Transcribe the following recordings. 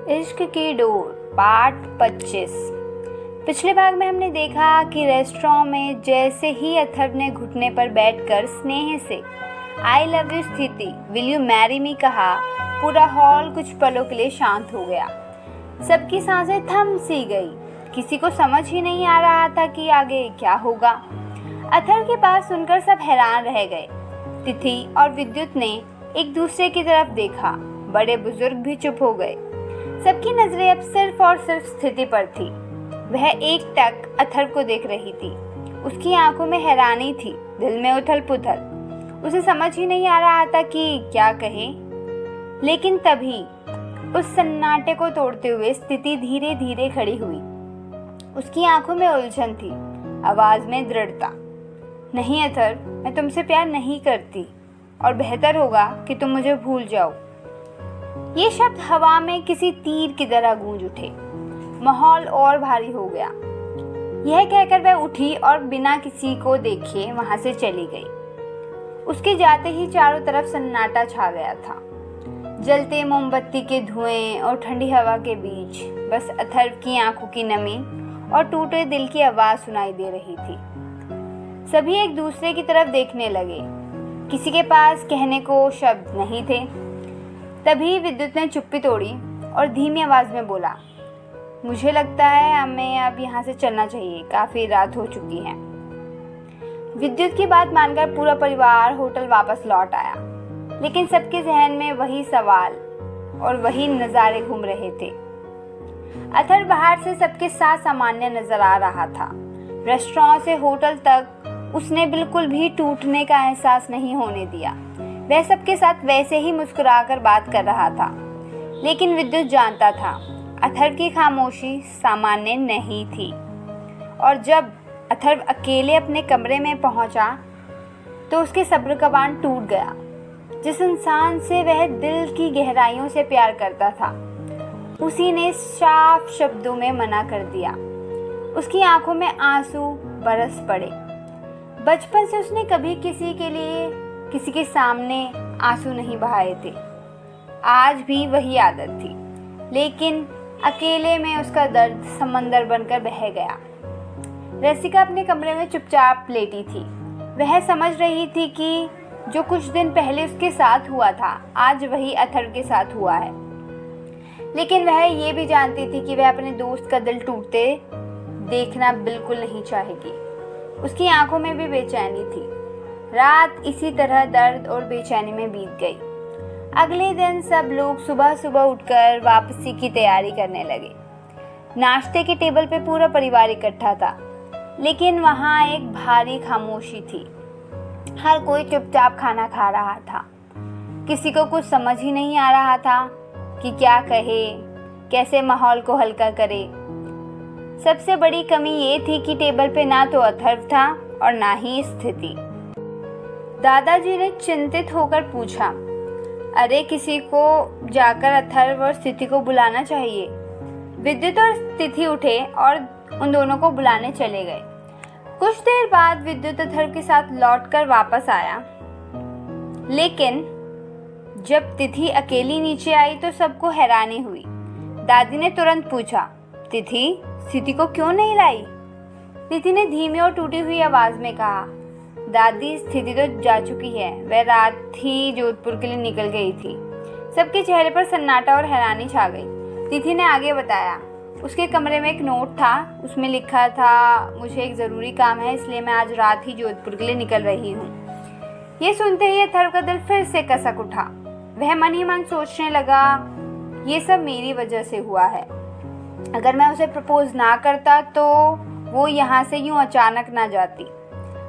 इश्क की door part 25। पिछले भाग में हमने देखा कि रेस्टोरेंट में जैसे ही अथर्व ने घुटने पर बैठकर स्नेह से आई लव यू स्थिति विल यू मैरी मी कहा, पूरा हॉल कुछ पलों के लिए शांत हो गया। सबकी सांसें थम सी गई। किसी को समझ ही नहीं आ रहा था कि आगे क्या होगा। अथर्व की बात सुनकर सब हैरान रह गए। तिथि और विद्युत ने एक दूसरे की तरफ देखा। बड़े बुजुर्ग भी चुप हो गए। सबकी नजरें अब सिर्फ और सिर्फ स्थिति पर थी। वह एक टक अथर्व को देख रही थी। उसकी आंखों में हैरानी थी, दिल में उथल पुथल। उसे समझ ही नहीं आ रहा था कि क्या कहे। लेकिन तभी उस सन्नाटे को तोड़ते हुए स्थिति धीरे धीरे खड़ी हुई। उसकी आंखों में उलझन थी, आवाज में दृढ़ता। नहीं अथर्व, मैं तुमसे प्यार नहीं करती और बेहतर होगा कि तुम मुझे भूल जाओ। ये शब्द हवा में किसी तीर की तरह गूंज उठे। माहौल और भारी हो गया। यह कहकर वह उठी और बिना किसी को देखे वहां से चली गई। उसके जाते ही चारों तरफ सन्नाटा छा गया था। जलते मोमबत्ती के धुएं और ठंडी हवा के बीच बस अथर्व की आंखों की नमी और टूटे दिल की आवाज सुनाई दे रही थी। सभी एक दूसरे की तरफ देखने लगे। किसी के पास कहने को शब्द नहीं थे। तभी विद्युत ने चुप्पी तोड़ी और धीमी आवाज में बोला, मुझे लगता है हमें अब यहाँ से चलना चाहिए, काफी रात हो चुकी है। विद्युत की बात मानकर पूरा परिवार होटल वापस लौट आया, लेकिन सबके जहन में वही सवाल और वही नज़ारे घूम रहे थे। अथर्व बाहर से सबके साथ सामान्य नजर आ रहा था। रेस्टोरेंट से होटल तक उसने बिल्कुल भी टूटने का एहसास नहीं होने दिया। वह सबके साथ वैसे ही मुस्कुराकर बात कर रहा था। लेकिन विद्युत जानता था अथर्व की खामोशी सामान्य नहीं थी। और जब अथर्व अकेले अपने कमरे में पहुंचा तो उसके सब्र का बांध टूट गया। जिस इंसान से वह दिल की गहराइयों से प्यार करता था, उसी ने साफ शब्दों में मना कर दिया। उसकी आंखों में आंसू बरस पड़े। बचपन से उसने कभी किसी के लिए, किसी के सामने आंसू नहीं बहाए थे। आज भी वही आदत थी, लेकिन अकेले में उसका दर्द समंदर बनकर बह गया। रसिका अपने कमरे में चुपचाप लेटी थी। वह समझ रही थी कि जो कुछ दिन पहले उसके साथ हुआ था, आज वही अथर्व के साथ हुआ है। लेकिन वह ये भी जानती थी कि वह अपने दोस्त का दिल टूटते देखना बिल्कुल नहीं चाहेगी। उसकी आंखों में भी बेचैनी थी। रात इसी तरह दर्द और बेचैनी में बीत गई। अगले दिन सब लोग सुबह सुबह उठकर वापसी की तैयारी करने लगे। नाश्ते के टेबल पे पूरा परिवार इकट्ठा था, लेकिन वहाँ एक भारी खामोशी थी। हर कोई चुपचाप खाना खा रहा था। किसी को कुछ समझ ही नहीं आ रहा था कि क्या कहे, कैसे माहौल को हल्का करे। सबसे बड़ी कमी ये थी कि टेबल पे ना तो अथर्व था और ना ही स्थिति। दादाजी ने चिंतित होकर पूछा, अरे किसी को जाकर अथर्व और स्थिति को बुलाना चाहिए। विद्युत और तिथि उठे और उन दोनों को बुलाने चले गए। कुछ देर बाद विद्युत अथर्व के साथ लौटकर वापस आया, लेकिन जब तिथि अकेली नीचे आई तो सबको हैरानी हुई। दादी ने तुरंत पूछा, तिथि स्थिति को क्यों नहीं लाई? तिथि ने धीमी और टूटी हुई आवाज में कहा, दादी स्थिति तो जा चुकी है, वह रात ही जोधपुर के लिए निकल गई थी। सबके चेहरे पर सन्नाटा और हैरानी छा गई। तिथि ने आगे बताया, उसके कमरे में एक नोट था, उसमें लिखा था, मुझे एक ज़रूरी काम है, इसलिए मैं आज रात ही जोधपुर के लिए निकल रही हूँ। ये सुनते ही अथर्व का दिल फिर से कसक उठा। वह मन ही मन सोचने लगा, ये सब मेरी वजह से हुआ है। अगर मैं उसे प्रपोज ना करता तो वो यहाँ से यूं अचानक ना जाती।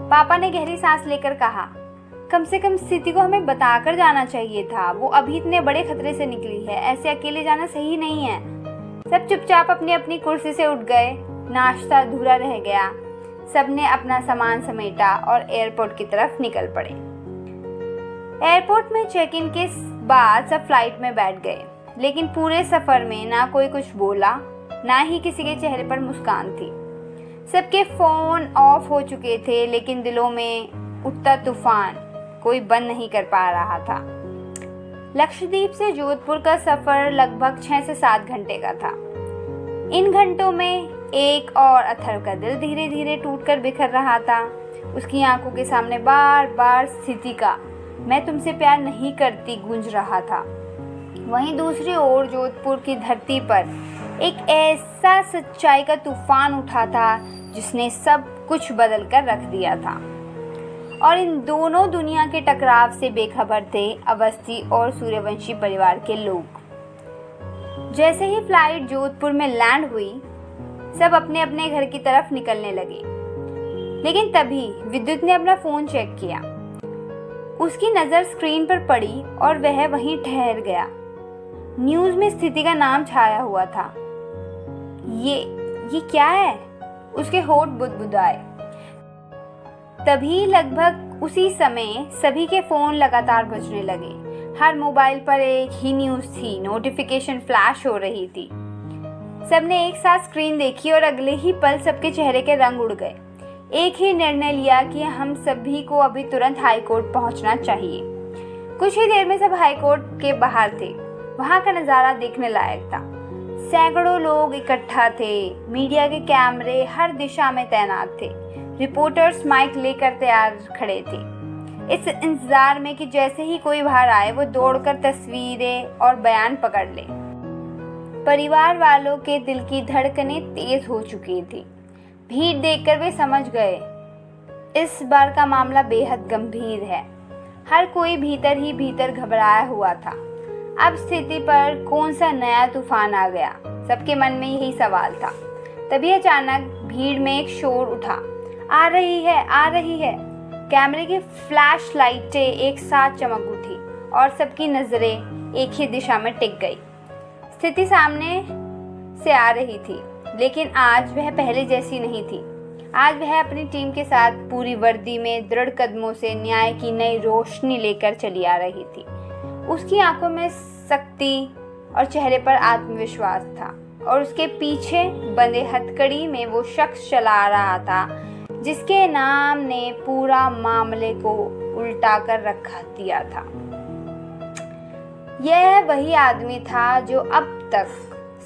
पापा ने गहरी सांस लेकर कहा, कम से कम स्थिति को हमें बताकर जाना चाहिए था। वो अभी इतने बड़े खतरे से निकली है, ऐसे अकेले जाना सही नहीं है। सब चुपचाप अपनी अपनी कुर्सी से उठ गए। नाश्ता अधूरा रह गया। सबने अपना सामान समेटा और एयरपोर्ट की तरफ निकल पड़े। एयरपोर्ट में चेक इन के बाद सब फ्लाइट में बैठ गए, लेकिन पूरे सफर में ना कोई कुछ बोला, ना ही किसी के चेहरे पर मुस्कान थी। सबके फोन ऑफ हो चुके थे, लेकिन दिलों में उठता तूफान कोई बंद नहीं कर पा रहा था। लक्षद्वीप से जोधपुर का सफ़र लगभग 6 से 7 घंटे का था। इन घंटों में एक और अथर्व का दिल धीरे धीरे टूटकर बिखर रहा था। उसकी आंखों के सामने बार बार स्थिति का "मैं तुमसे प्यार नहीं करती" गूंज रहा था। वहीं दूसरी ओर जोधपुर की धरती पर एक ऐसा सच्चाई का तूफान उठा था जिसने सब कुछ बदल कर रख दिया था। और इन दोनों दुनिया के टकराव से बेखबर थे अवस्थी और सूर्यवंशी परिवार के लोग। जैसे ही फ्लाइट जोधपुर में लैंड हुई, सब अपने अपने घर की तरफ निकलने लगे। लेकिन तभी विद्युत ने अपना फ़ोन चेक किया। उसकी नज़र स्क्रीन पर पड़ी और वह वहीं ठहर गया। न्यूज़ में स्थिति का नाम छाया हुआ था। ये क्या है? उसके होठ बुदबुदाए। तभी लगभग उसी समय सभी के फ़ोन लगातार बजने लगे। हर मोबाइल पर एक ही न्यूज़ थी, नोटिफिकेशन फ्लैश हो रही थी। सबने एक साथ स्क्रीन देखी और अगले ही पल सबके चेहरे के रंग उड़ गए। एक ही निर्णय लिया कि हम सभी को अभी तुरंत हाई कोर्ट पहुंचना चाहिए। कुछ ही देर में सब हाई कोर्ट के बाहर थे। वहां का नज़ारा देखने लायक था। सैकड़ों लोग इकट्ठा थे। मीडिया के कैमरे हर दिशा में तैनात थे। रिपोर्टर्स माइक लेकर तैयार खड़े थे, इस इंतजार में कि जैसे ही कोई बाहर आए वो दौड़कर तस्वीरें और बयान पकड़ ले। परिवार वालों के दिल की धड़कनें तेज हो चुकी थी। भीड़ देखकर वे समझ गए इस बार का मामला बेहद गंभीर है। हर कोई भीतर ही भीतर घबराया हुआ था। अब स्थिति पर कौन सा नया तूफान आ गया? सबके मन में यही सवाल था। तभी अचानक भीड़ में एक शोर उठा, आ रही है, आ रही है। कैमरे की फ्लैश लाइटें एक साथ चमक उठी और सबकी नज़रें एक ही दिशा में टिक गई। स्थिति सामने से आ रही थी, लेकिन आज वह पहले जैसी नहीं थी। आज वह अपनी टीम के साथ पूरी वर्दी में दृढ़ कदमों से न्याय की नई रोशनी लेकर चली आ रही थी। उसकी आंखों में शक्ति और चेहरे पर आत्मविश्वास था और उसके पीछे बंधे हथकड़ी में वो शख्स चला रहा था जिसके नाम ने पूरा मामले को उल्टा कर रखा दिया था। यह वही आदमी था जो अब तक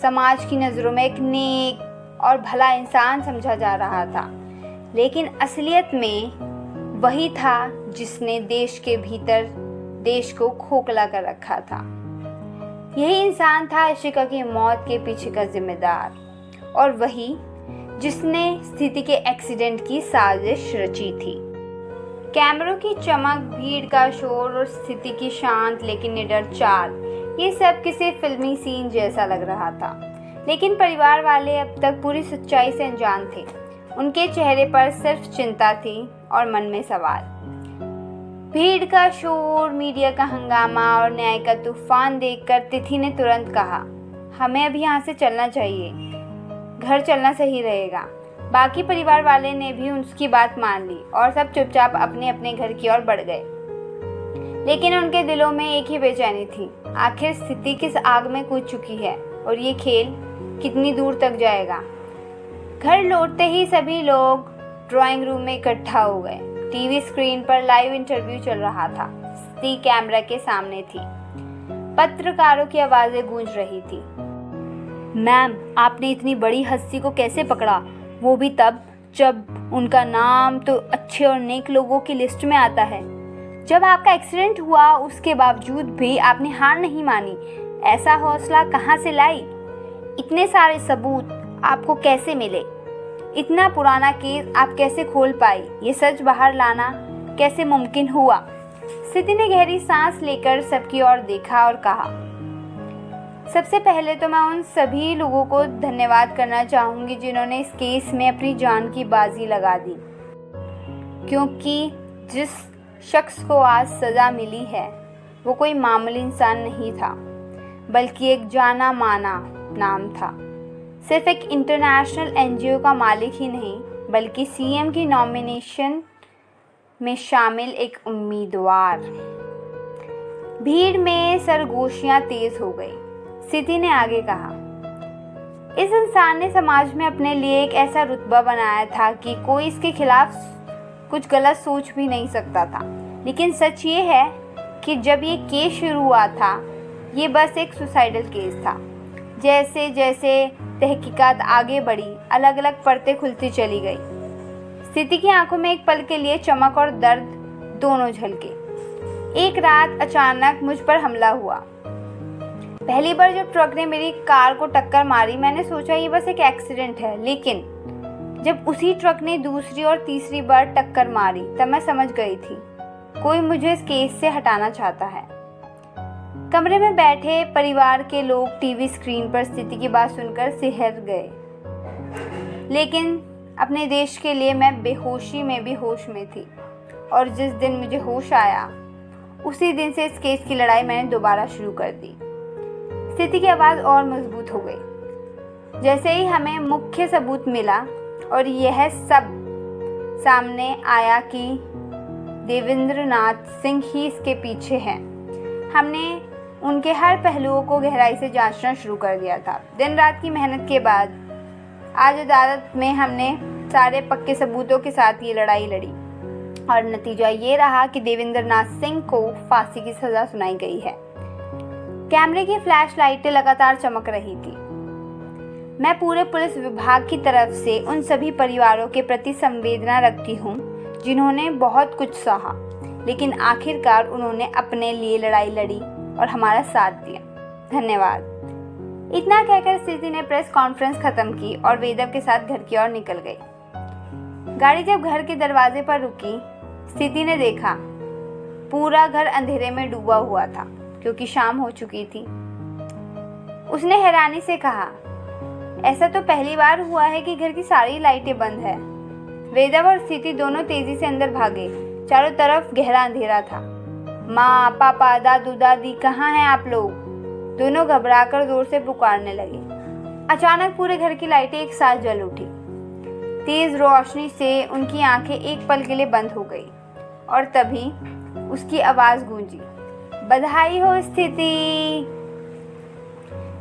समाज की नज़रों में एक नेक और भला इंसान समझा जा रहा था, लेकिन असलियत में वही था जिसने देश के भीतर देश को खोखला कर रखा था। यही इंसान था इशिका की मौत के पीछे का जिम्मेदार, और वही जिसने स्थिति के एक्सीडेंट की साजिश रची थी। कैमरों की चमक, भीड़ का शोर और स्थिति की शांत लेकिन निडर चाल, ये सब किसी फिल्मी सीन जैसा लग रहा था। लेकिन परिवार वाले अब तक पूरी सच्चाई से अनजान थे। उनके चेहरे पर सिर्फ चिंता थी और मन में सवाल। भीड़ का शोर, मीडिया का हंगामा और न्याय का तूफान देखकर तिथि ने तुरंत कहा, हमें अभी यहाँ से चलना चाहिए, घर चलना सही रहेगा। बाकी परिवार वाले ने भी उसकी बात मान ली और सब चुपचाप अपने अपने घर की ओर बढ़ गए। लेकिन उनके दिलों में एक ही बेचैनी थी, आखिर स्थिति किस आग में कूद चुकी है और ये खेल कितनी दूर तक जाएगा। घर लौटते ही सभी लोग ड्राइंग रूम में इकट्ठा हो गए। टीवी स्क्रीन पर लाइव इंटरव्यू चल रहा था। स्थिति कैमरा के सामने थी। पत्रकारों की आवाज़ें गूंज रही थी। मैम, आपने इतनी बड़ी हस्ती को कैसे पकड़ा, वो भी तब जब उनका नाम तो अच्छे और नेक लोगों की लिस्ट में आता है। जब आपका एक्सीडेंट हुआ उसके बावजूद भी आपने हार नहीं मानी। ऐसा हौसला कहाँ से लाई? इतने सारे सबूत आपको कैसे मिले? इतना पुराना केस आप कैसे खोल पाई? ये सच बाहर लाना कैसे मुमकिन हुआ? स्थिति ने गहरी सांस लेकर सबकी ओर देखा और कहा, सबसे पहले तो मैं उन सभी लोगों को धन्यवाद करना चाहूँगी जिन्होंने इस केस में अपनी जान की बाजी लगा दी, क्योंकि जिस शख्स को आज सज़ा मिली है वो कोई मामूली इंसान नहीं था, बल्कि एक जाना माना नाम था। सिर्फ एक इंटरनेशनल एनजीओ का मालिक ही नहीं, बल्कि सीएम की नॉमिनेशन में शामिल एक उम्मीदवार। भीड़ में सरगोशियां तेज हो गई। स्थिति ने आगे कहा, इस इंसान ने समाज में अपने लिए एक ऐसा रुतबा बनाया था कि कोई इसके खिलाफ कुछ गलत सोच भी नहीं सकता था। लेकिन सच ये है कि जब ये केस शुरू हुआ था ये बस एक सुसाइडल केस था। जैसे जैसे तहकीकात आगे बढ़ी अलग अलग परतें खुलती चली गई। स्थिति की आंखों में एक पल के लिए चमक और दर्द दोनों झलके। एक रात अचानक मुझ पर हमला हुआ। पहली बार जब ट्रक ने मेरी कार को टक्कर मारी मैंने सोचा ये बस एक एक्सीडेंट है, लेकिन जब उसी ट्रक ने दूसरी और तीसरी बार टक्कर मारी तब मैं समझ गई थी कोई मुझे इस केस से हटाना चाहता है। कमरे में बैठे परिवार के लोग टीवी स्क्रीन पर स्थिति की बात सुनकर सिहर गए, लेकिन अपने देश के लिए मैं बेहोशी में भी होश में थी। और जिस दिन मुझे होश आया उसी दिन से इस केस की लड़ाई मैंने दोबारा शुरू कर दी। स्थिति की आवाज़ और मजबूत हो गई जैसे ही हमें मुख्य सबूत मिला और यह सब सामने आया कि देवेंद्र नाथ सिंह ही इसके पीछे हैं। हमने उनके हर पहलुओं को गहराई से जांचना शुरू कर दिया था। दिन रात की मेहनत के बाद आज अदालत में हमने सारे पक्के सबूतों के साथ ये लड़ाई लड़ी और नतीजा ये रहा कि देवेंद्र नाथ सिंह को फांसी की सज़ा सुनाई गई है। कैमरे की फ्लैश लाइटें लगातार चमक रही थी। मैं पूरे पुलिस विभाग की तरफ से उन सभी परिवारों के प्रति संवेदना रखती हूँ जिन्होंने बहुत कुछ सहा, लेकिन आखिरकार उन्होंने अपने लिए लड़ाई लड़ी और हमारा साथ दिया। धन्यवाद। इतना कहकर स्थिति ने प्रेस कॉन्फ्रेंस खत्म की और वेदव के साथ घर की ओर निकल गई। गाड़ी जब घर के दरवाजे पर रुकी स्थिति ने देखा पूरा घर अंधेरे में डूबा हुआ था क्योंकि शाम हो चुकी थी। उसने हैरानी से कहा, ऐसा तो पहली बार हुआ है कि घर की सारी लाइटें बंद है। वेदव और स्थिति दोनों तेजी से अंदर भागे। चारों तरफ गहरा अंधेरा था। माँ, पापा, दादू, दादी, कहाँ हैं आप लोग? दोनों घबराकर जोर से पुकारने लगे। अचानक पूरे घर की लाइटें एक साथ जल उठी। तेज रोशनी से उनकी आंखें एक पल के लिए बंद हो गई और तभी उसकी आवाज़ गूंजी, बधाई हो स्थिति।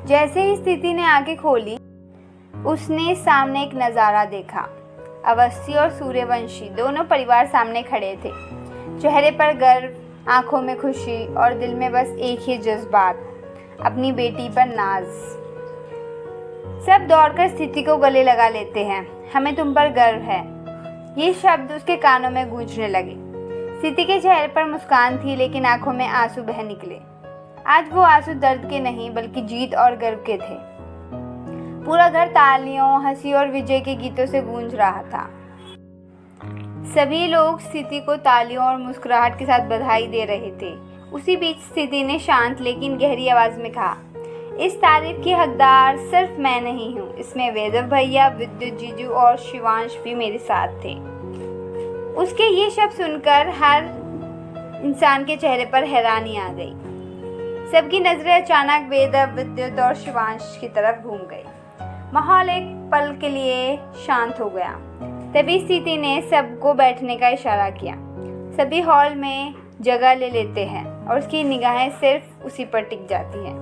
जैसे ही स्थिति ने आंखें खोली उसने सामने एक नज़ारा देखा। अवस्थी और सूर्यवंशी दोनों परिवार सामने खड़े थे। चेहरे पर गर्व, आंखों में खुशी और दिल में बस एक ही जज्बात, अपनी बेटी पर नाज। सब दौड़कर स्थिति को गले लगा लेते हैं। हमें तुम पर गर्व है। ये शब्द उसके कानों में गूंजने लगे। स्थिति के चेहरे पर मुस्कान थी लेकिन आंखों में आंसू बह निकले। आज वो आंसू दर्द के नहीं बल्कि जीत और गर्व के थे। पूरा घर तालियों, हंसी और विजय के गीतों से गूंज रहा था। सभी लोग स्थिति को तालियों और मुस्कुराहट के साथ बधाई दे रहे थे। उसी बीच स्थिति ने शांत लेकिन गहरी आवाज में कहा, इस तारीफ की हकदार सिर्फ मैं नहीं हूँ। इसमें वेदव भैया, विद्युत जीजू और शिवांश भी मेरे साथ थे। उसके ये शब्द सुनकर हर इंसान के चेहरे पर हैरानी आ गई। सबकी नजरें अचानक वेदव, विद्युत और शिवांश की तरफ घूम गई। माहौल एक पल के लिए शांत हो गया। तभी स्थिति ने सबको बैठने का इशारा किया। सभी हॉल में जगह ले लेते हैं और उसकी निगाहें सिर्फ उसी पर टिक जाती हैं।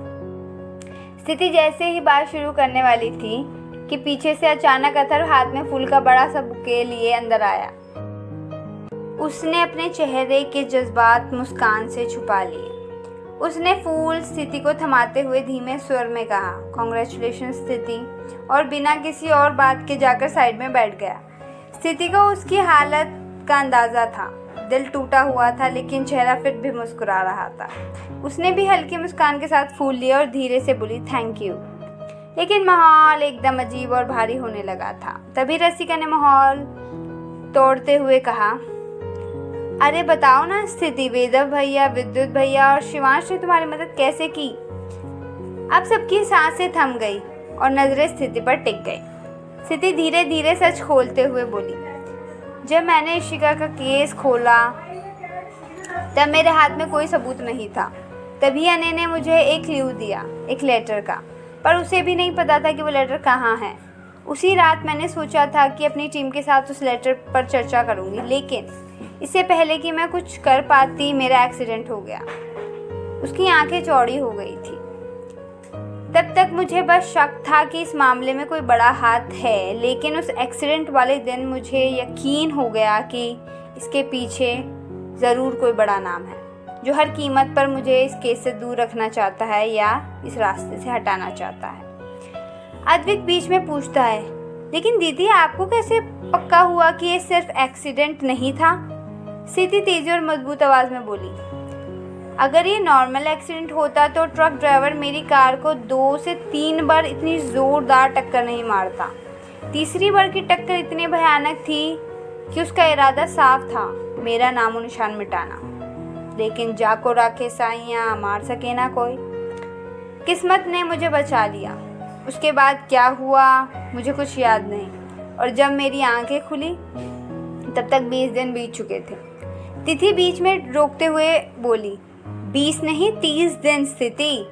स्थिति जैसे ही बात शुरू करने वाली थी कि पीछे से अचानक अथर्व हाथ में फूल का बड़ा सा बुके लिए अंदर आया। उसने अपने चेहरे के जज्बात मुस्कान से छुपा लिए। उसने फूल स्थिति को थमाते हुए धीमे स्वर में कहा, कॉन्ग्रेचुलेशन स्थिति, और बिना किसी और बात के जाकर साइड में बैठ गया। स्थिति को उसकी हालत का अंदाज़ा था। दिल टूटा हुआ था लेकिन चेहरा फिर भी मुस्कुरा रहा था। उसने भी हल्की मुस्कान के साथ फूल लिए और धीरे से बोली, थैंक यू। लेकिन माहौल एकदम अजीब और भारी होने लगा था। तभी रसिका ने माहौल तोड़ते हुए कहा, अरे बताओ ना स्थिति, वेदव भैया, विद्युत भैया और शिवांश ने तुम्हारी मदद कैसे की? अब सबकी सांसें थम गई और नजरें स्थिति पर टिक गई। स्थिति धीरे धीरे सच खोलते हुए बोली, जब मैंने इशिका का केस खोला तब मेरे हाथ में कोई सबूत नहीं था। तभी अने ने मुझे एक क्लू दिया, एक लेटर का, पर उसे भी नहीं पता था कि वो लेटर कहाँ है। उसी रात मैंने सोचा था कि अपनी टीम के साथ उस लेटर पर चर्चा करूँगी, लेकिन इससे पहले कि मैं कुछ कर पाती मेरा एक्सीडेंट हो गया। उसकी आंखें चौड़ी हो गई थी। तब तक मुझे बस शक था कि इस मामले में कोई बड़ा हाथ है, लेकिन उस एक्सीडेंट वाले दिन मुझे यकीन हो गया कि इसके पीछे ज़रूर कोई बड़ा नाम है जो हर कीमत पर मुझे इस केस से दूर रखना चाहता है या इस रास्ते से हटाना चाहता है। अद्विक बीच में पूछता है, लेकिन दीदी आपको कैसे पक्का हुआ कि ये सिर्फ एक्सीडेंट नहीं था? स्थिति तेजी और मजबूत आवाज में बोली, अगर ये नॉर्मल एक्सीडेंट होता तो ट्रक ड्राइवर मेरी कार को 2 से 3 बार इतनी जोरदार टक्कर नहीं मारता। तीसरी बार की टक्कर इतनी भयानक थी कि उसका इरादा साफ था, मेरा नामो निशान मिटाना। लेकिन जाको राखे साइयाँ, मार सके ना कोई। किस्मत ने मुझे बचा लिया। उसके बाद क्या हुआ मुझे कुछ याद नहीं, और जब मेरी आंखें खुली तब तक 20 दिन बीत चुके थे। तिथि बीच में रोकते हुए बोली, 20 नहीं 30 दिन स्थिति।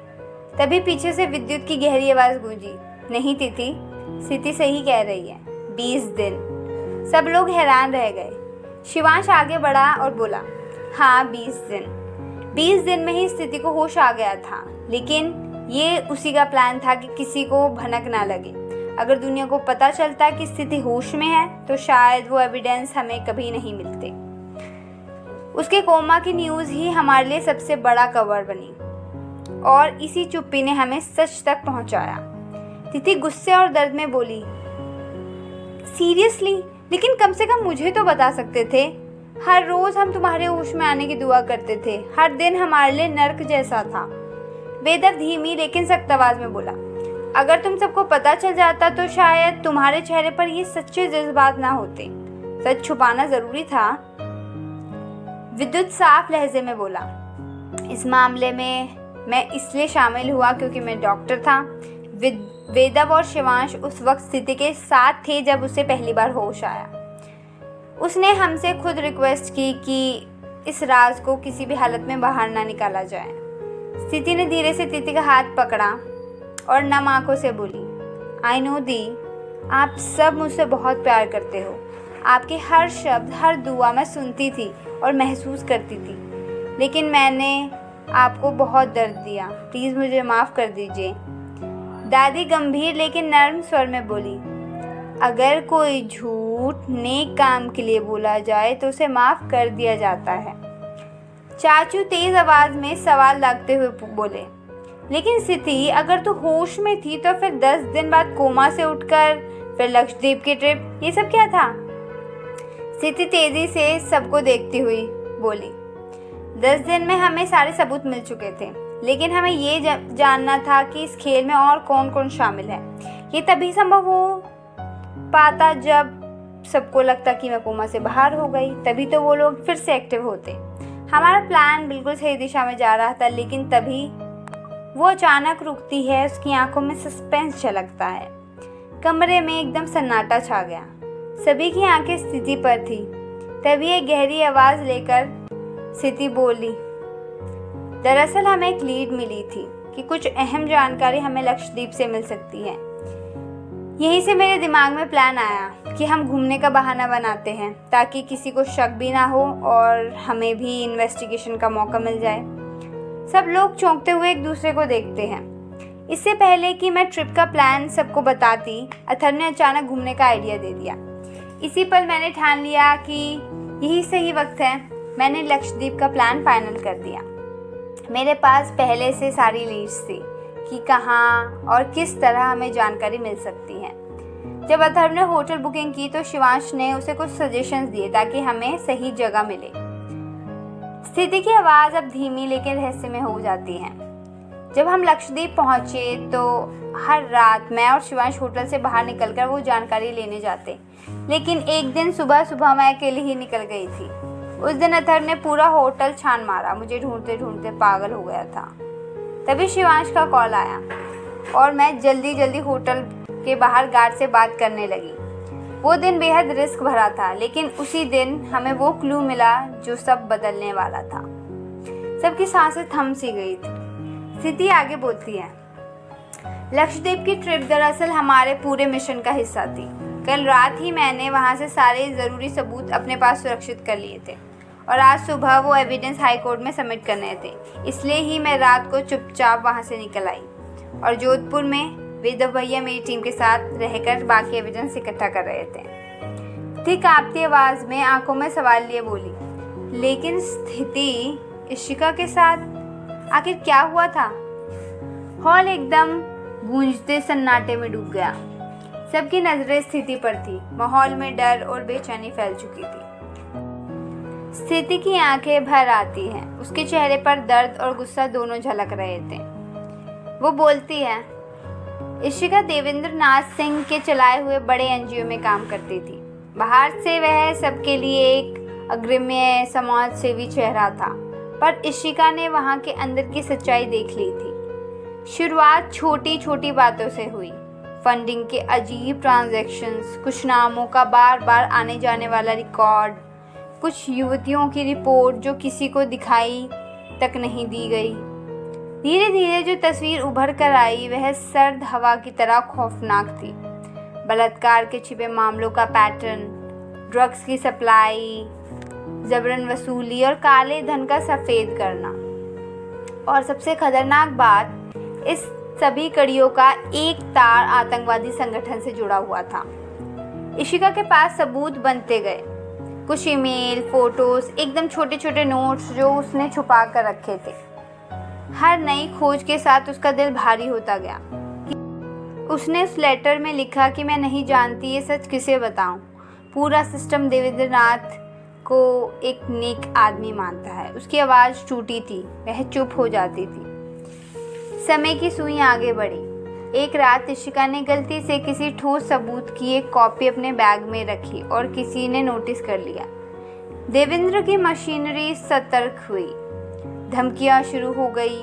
तभी पीछे से विद्युत की गहरी आवाज़ गूंजी, नहीं तिथि, स्थिति सही कह रही है, 20 दिन। सब लोग हैरान रह गए। शिवांश आगे बढ़ा और बोला, हाँ 20 दिन। 20 दिन में ही स्थिति को होश आ गया था, लेकिन ये उसी का प्लान था कि किसी को भनक ना लगे। अगर दुनिया को पता चलता कि स्थिति होश में है तो शायद वो एविडेंस हमें कभी नहीं मिलते। उसके कोमा की न्यूज़ ही हमारे लिए सबसे बड़ा कवर बनी, और इसी चुप्पी ने हमें सच तक पहुंचाया। तिथि गुस्से और दर्द में बोली, सीरियसली? लेकिन कम से कम मुझे तो बता सकते थे। हर रोज हम तुम्हारे होश में आने की दुआ करते थे, हर दिन हमारे लिए नर्क जैसा था। वेदव धीमी लेकिन सख्त आवाज में बोला, अगर तुम सबको पता चल जाता तो शायद तुम्हारे चेहरे पर ये सच्चे जज्बात ना होते। सच छुपाना जरूरी था। विद्युत साफ लहजे में बोला, इस मामले में मैं इसलिए शामिल हुआ क्योंकि मैं डॉक्टर था। वेदव और शिवांश उस वक्त स्थिति के साथ थे जब उसे पहली बार होश आया। उसने हमसे खुद रिक्वेस्ट की कि इस राज को किसी भी हालत में बाहर ना निकाला जाए। स्थिति ने धीरे से तिथि का हाथ पकड़ा और नम आंखों से बोली, आई नो दी, आप सब मुझसे बहुत प्यार करते हो। आपके हर शब्द, हर दुआ मैं सुनती थी और महसूस करती थी, लेकिन मैंने आपको बहुत दर्द दिया। प्लीज़ मुझे माफ़ कर दीजिए। दादी गंभीर लेकिन नर्म स्वर में बोली, अगर कोई झूठ नेक काम के लिए बोला जाए तो उसे माफ़ कर दिया जाता है। चाचू तेज आवाज़ में सवाल लागते हुए बोले, लेकिन स्थिति, अगर तू होश में थी तो फिर 10 दिन बाद कोमा से उठकर फिर लक्षद्वीप की ट्रिप, ये सब क्या था? स्थिति तेजी से सबको देखती हुई बोली, 10 दिन में हमें सारे सबूत मिल चुके थे, लेकिन हमें ये जानना था कि इस खेल में और कौन कौन शामिल है। ये तभी संभव हो पाता जब सबको लगता कि मैं कोमा से बाहर हो गई, तभी तो वो लोग फिर से एक्टिव होते। हमारा प्लान बिल्कुल सही दिशा में जा रहा था, लेकिन तभी वो अचानक रुकती है। उसकी आंखों में सस्पेंस झलकता है। कमरे में एकदम सन्नाटा छा गया। सभी की आंखें स्थिति पर थी। तभी एक गहरी आवाज़ लेकर स्थिति बोली, दरअसल हमें एक लीड मिली थी कि कुछ अहम जानकारी हमें लक्षद्वीप से मिल सकती है। यहीं से मेरे दिमाग में प्लान आया कि हम घूमने का बहाना बनाते हैं ताकि किसी को शक भी ना हो और हमें भी इन्वेस्टिगेशन का मौका मिल जाए। सब लोग चौंकते हुए एक दूसरे को देखते हैं। इससे पहले कि मैं ट्रिप का प्लान सबको बताती, अथर्व ने अचानक घूमने का आइडिया दे दिया। इसी पल मैंने ठान लिया कि यही सही वक्त है। मैंने लक्षद्वीप का प्लान फाइनल कर दिया। मेरे पास पहले से सारी लीड्स थी कि कहाँ और किस तरह हमें जानकारी मिल सकती है। जब अथर्व ने होटल बुकिंग की तो शिवांश ने उसे कुछ सजेशंस दिए ताकि हमें सही जगह मिले। स्थिति की आवाज़ अब धीमी लेकिन रहस्यमय हो जाती है। जब हम लक्षद्वीप पहुँचे तो हर रात मैं और शिवांश होटल से बाहर निकलकर वो जानकारी लेने जाते, लेकिन एक दिन सुबह सुबह मैं अकेली ही निकल गई थी। उस दिन अथर्व ने पूरा होटल छान मारा। मुझे ढूंढते ढूंढते पागल हो गया था। तभी शिवांश का कॉल आया और मैं जल्दी होटल के बाहर गार्ड से बात करने लगी। वो दिन बेहद रिस्क भरा था, लेकिन उसी दिन हमें वो क्लू मिला जो सब बदलने वाला था। सबकी सांसें थम सी गई थी। स्थिति आगे बोलती है, लक्षद्वीप की ट्रिप दरअसल हमारे पूरे मिशन का हिस्सा थी। कल रात ही मैंने वहाँ से सारे ज़रूरी सबूत अपने पास सुरक्षित कर लिए थे और आज सुबह वो एविडेंस हाई कोर्ट में सबमिट करने थे। इसलिए ही मैं रात को चुपचाप वहाँ से निकल आई और जोधपुर में वेदव भैया मेरी टीम के साथ रहकर बाकी एविडेंस इकट्ठा कर रहे थे। थी कांपती आवाज़ में आंखों में सवाल लिए बोली, लेकिन स्थिति, इशिका के साथ आखिर क्या हुआ था? हॉल एकदम गूंजते सन्नाटे में डूब गया। सबकी नजरें स्थिति पर थी। माहौल में डर और बेचैनी फैल चुकी थी। स्थिति की आंखें भर आती हैं। उसके चेहरे पर दर्द और गुस्सा दोनों झलक रहे थे। वो बोलती है, इशिका देवेंद्र नाथ सिंह के चलाए हुए बड़े एनजीओ में काम करती थी। बाहर से वह सबके लिए एक अग्रण्य समाज सेवी चेहरा था, पर इशिका ने वहाँ के अंदर की सच्चाई देख ली थी। शुरुआत छोटी छोटी बातों से हुई। फंडिंग के अजीब ट्रांजैक्शंस, कुछ नामों का बार बार आने जाने वाला रिकॉर्ड, कुछ युवतियों की रिपोर्ट जो किसी को दिखाई तक नहीं दी गई। धीरे धीरे जो तस्वीर उभर कर आई वह सर्द हवा की तरह खौफनाक थी। बलात्कार के छिपे मामलों का पैटर्न, ड्रग्स की सप्लाई, जबरन वसूली और काले धन का सफ़ेद करना। और सबसे खतरनाक बात, इस सभी कड़ियों का एक तार आतंकवादी संगठन से जुड़ा हुआ था। इशिका के पास सबूत बनते गए। कुछ ईमेल, फोटोज, एकदम छोटे छोटे नोट्स जो उसने छुपा कर रखे थे। हर नई खोज के साथ उसका दिल भारी होता गया। उसने उस लेटर में लिखा कि मैं नहीं जानती ये सच किसे बताऊं। पूरा सिस्टम देवेंद्र नाथ को एक नेक आदमी मानता है। उसकी आवाज़ टूटी थी, वह चुप हो जाती थी। समय की सुई आगे बढ़ी। एक रात इशिका ने गलती से किसी ठोस सबूत की एक कॉपी अपने बैग में रखी और किसी ने नोटिस कर लिया। देवेंद्र की मशीनरी सतर्क हुई। धमकियां शुरू हो गई।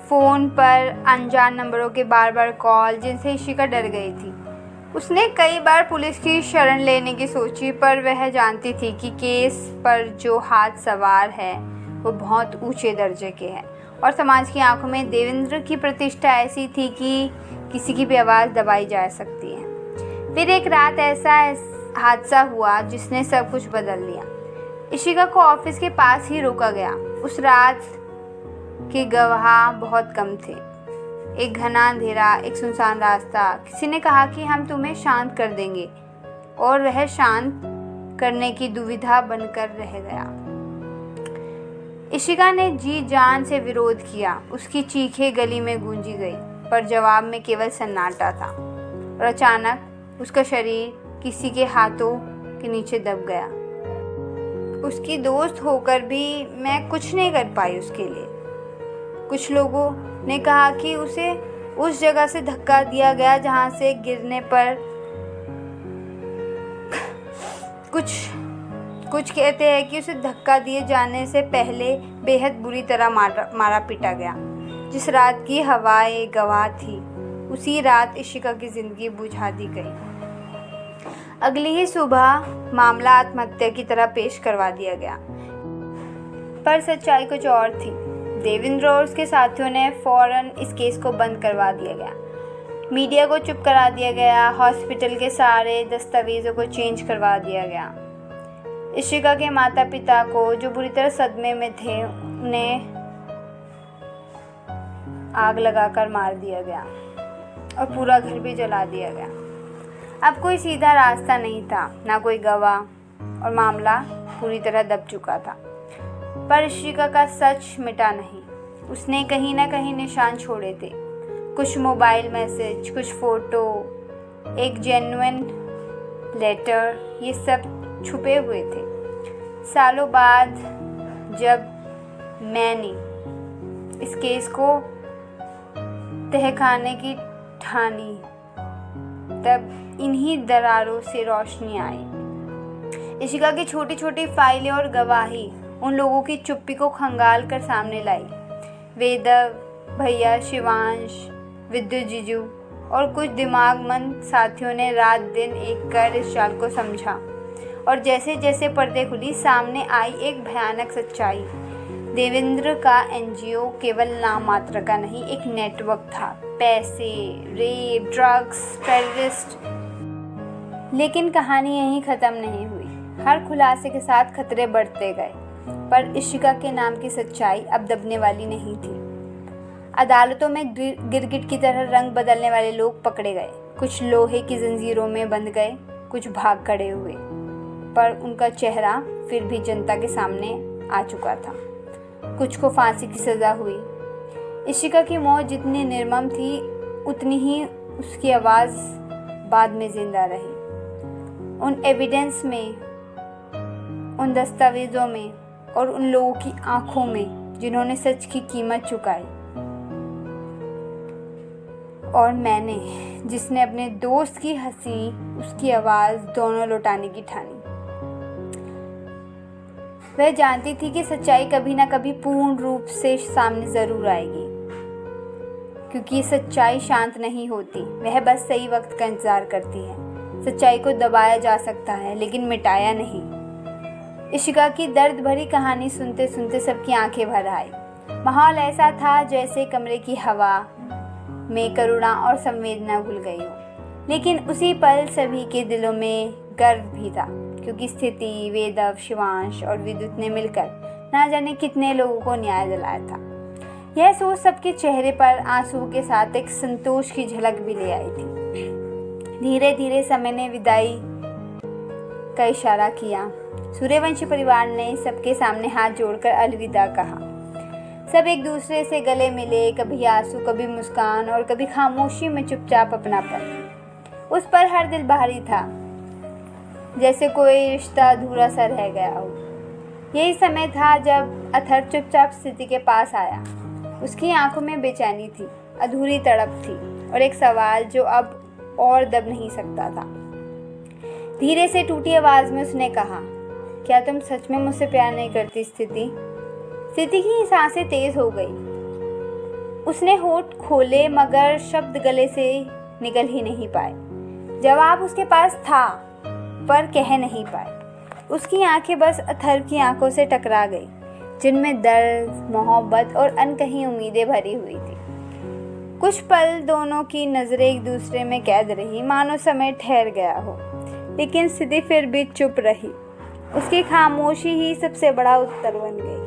फ़ोन पर अनजान नंबरों के बार बार कॉल, जिनसे इशिका डर गई थी। उसने कई बार पुलिस की शरण लेने की सोची, पर वह जानती थी कि केस पर जो हाथ सवार है वो बहुत ऊंचे दर्जे के हैं और समाज की आंखों में देवेंद्र की प्रतिष्ठा ऐसी थी कि किसी की भी आवाज़ दबाई जा सकती है। फिर एक रात ऐसा हादसा हुआ जिसने सब कुछ बदल दिया। इशिका को ऑफिस के पास ही रोका गया। उस रात के गवाह बहुत कम थे। एक घना अंधेरा, एक सुनसान रास्ता। किसी ने कहा कि हम तुम्हें शांत कर देंगे, और वह शांत करने की दुविधा बनकर रह गया। इशिका ने जी जान से विरोध किया। उसकी चीखें गली में गूंजी गई, पर जवाब में केवल सन्नाटा था। और अचानक उसका शरीर किसी के हाथों के नीचे दब गया। उसकी दोस्त होकर भी मैं कुछ नहीं कर पाई उसके लिए। कुछ लोगों ने कहा कि उसे उस जगह से धक्का दिया गया जहां से गिरने पर कुछ कहते हैं कि उसे धक्का दिए जाने से पहले बेहद बुरी तरह मारा पीटा गया। जिस रात की हवाएं गवाह थी, उसी रात इशिका की ज़िंदगी बुझा दी गई। अगली ही सुबह मामला आत्महत्या की तरह पेश करवा दिया गया, पर सच्चाई कुछ और थी। देवेंद्र और उसके साथियों ने फौरन इस केस को बंद करवा दिया गया। मीडिया को चुप करा दिया गया। हॉस्पिटल के सारे दस्तावेजों को चेंज करवा दिया गया। इशिका के माता पिता को, जो बुरी तरह सदमे में थे, उन्हें आग लगाकर मार दिया गया और पूरा घर भी जला दिया गया। अब कोई सीधा रास्ता नहीं था, ना कोई गवाह, और मामला पूरी तरह दब चुका था। पर इशिका का सच मिटा नहीं। उसने कहीं ना कहीं निशान छोड़े थे। कुछ मोबाइल मैसेज, कुछ फ़ोटो, एक जेन्युइन लेटर, ये सब छुपे हुए थे। सालों बाद जब मैंने इस केस को तहखाने की ठानी, तब इन्हीं दरारों से रोशनी आई। इशिका की छोटी छोटी फाइलें और गवाही उन लोगों की चुप्पी को खंगाल कर सामने लाई। वेदव, भैया शिवांश, विद्युत जीजू और कुछ दिमागमंद साथियों ने रात दिन एक कर इस जाल को समझा, और जैसे जैसे पर्दे खुली, सामने आई एक भयानक सच्चाई। देवेंद्र का एनजीओ केवल नाम मात्र का नहीं, एक नेटवर्क था। पैसे, रेप, ड्रग्स, टेररिस्ट। लेकिन कहानी यहीं ख़त्म नहीं हुई। हर खुलासे के साथ खतरे बढ़ते गए, पर इशिका के नाम की सच्चाई अब दबने वाली नहीं थी। अदालतों में गिरगिट की तरह रंग बदलने वाले लोग पकड़े गए। कुछ लोहे की जंजीरों में बंध गए, कुछ भाग खड़े हुए, पर उनका चेहरा फिर भी जनता के सामने आ चुका था। कुछ को फांसी की सज़ा हुई। इशिका की मौत जितनी निर्मम थी उतनी ही उसकी आवाज़ बाद में ज़िंदा रही। उन एविडेंस में, उन दस्तावेज़ों में और उन लोगों की आंखों में जिन्होंने सच की कीमत चुकाई, और मैंने जिसने अपने दोस्त की हंसी, उसकी आवाज़ दोनों लौटाने की ठानी। वह जानती थी कि सच्चाई कभी ना कभी पूर्ण रूप से सामने ज़रूर आएगी, क्योंकि सच्चाई शांत नहीं होती, वह बस सही वक्त का इंतज़ार करती है। सच्चाई को दबाया जा सकता है लेकिन मिटाया नहीं। इशिका की दर्द भरी कहानी सुनते सुनते सबकी आंखें भर आई। माहौल ऐसा था जैसे कमरे की हवा में करुणा और संवेदना घुल गई हो। लेकिन उसी पल सभी के दिलों में गर्व भी था, क्योंकि स्थिति, वेदव, शिवांश और विद्युत ने मिलकर ना जाने कितने लोगों को न्याय दिलाया था। यह सोच सबके चेहरे पर आंसुओं के साथ एक संतोष की झलक भी ले आई थी। धीरे धीरे समय ने विदाई का इशारा किया। सूर्यवंशी परिवार ने सबके सामने हाथ जोड़कर अलविदा कहा। सब एक दूसरे से गले मिले, कभी आंसू, कभी मुस्कान और कभी खामोशी में चुपचाप अपनापन। उस पर हर दिल भारी था, जैसे कोई रिश्ता अधूरा सा रह गया हो। यही समय था जब अथर्व चुपचाप स्थिति के पास आया। उसकी आंखों में बेचैनी थी, अधूरी तड़प थी और एक सवाल जो अब और दब नहीं सकता था। धीरे से टूटी आवाज में उसने कहा, क्या तुम सच में मुझसे प्यार नहीं करती स्थिति? स्थिति की सांसें तेज हो गई। उसने होठ खोले मगर शब्द गले से निकल ही नहीं पाए। जवाब उसके पास था पर कह नहीं पाए। उसकी आंखें बस अथर्व की आंखों से टकरा गई, जिनमें दर्द, मोहब्बत और अनकही उम्मीदें भरी हुई थी। कुछ पल दोनों की नजरें एक दूसरे में कैद रही, मानो समय ठहर गया हो। लेकिन स्थिति फिर भी चुप रही। उसकी खामोशी ही सबसे बड़ा उत्तर बन गई।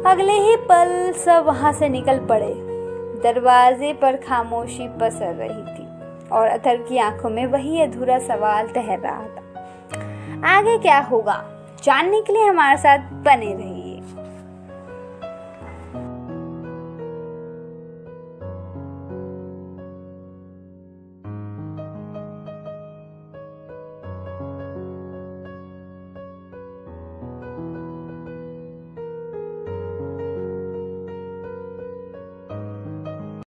अगले ही पल सब वहां से निकल पड़े। दरवाजे पर खामोशी पसर रही थी और अथर्व की आंखों में वही अधूरा सवाल तैर रहा था। आगे क्या होगा जानने के लिए हमारे साथ बने रहिए।